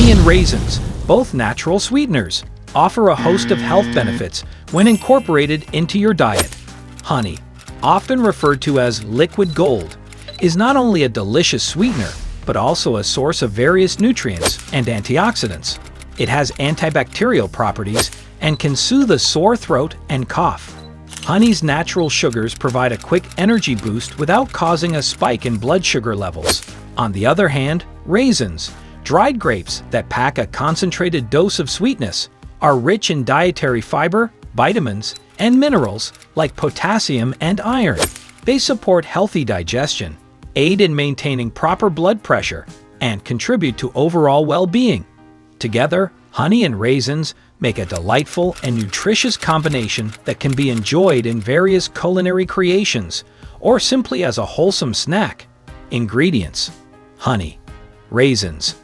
Honey and raisins, both natural sweeteners, offer a host of health benefits when incorporated into your diet. Honey, often referred to as liquid gold, is not only a delicious sweetener, but also a source of various nutrients and antioxidants. It has antibacterial properties and can soothe a sore throat and cough. Honey's natural sugars provide a quick energy boost without causing a spike in blood sugar levels. On the other hand, raisins, dried grapes that pack a concentrated dose of sweetness, are rich in dietary fiber, vitamins, and minerals like potassium and iron. They support healthy digestion, aid in maintaining proper blood pressure, and contribute to overall well-being. Together, honey and raisins make a delightful and nutritious combination that can be enjoyed in various culinary creations or simply as a wholesome snack. Ingredients: honey, raisins,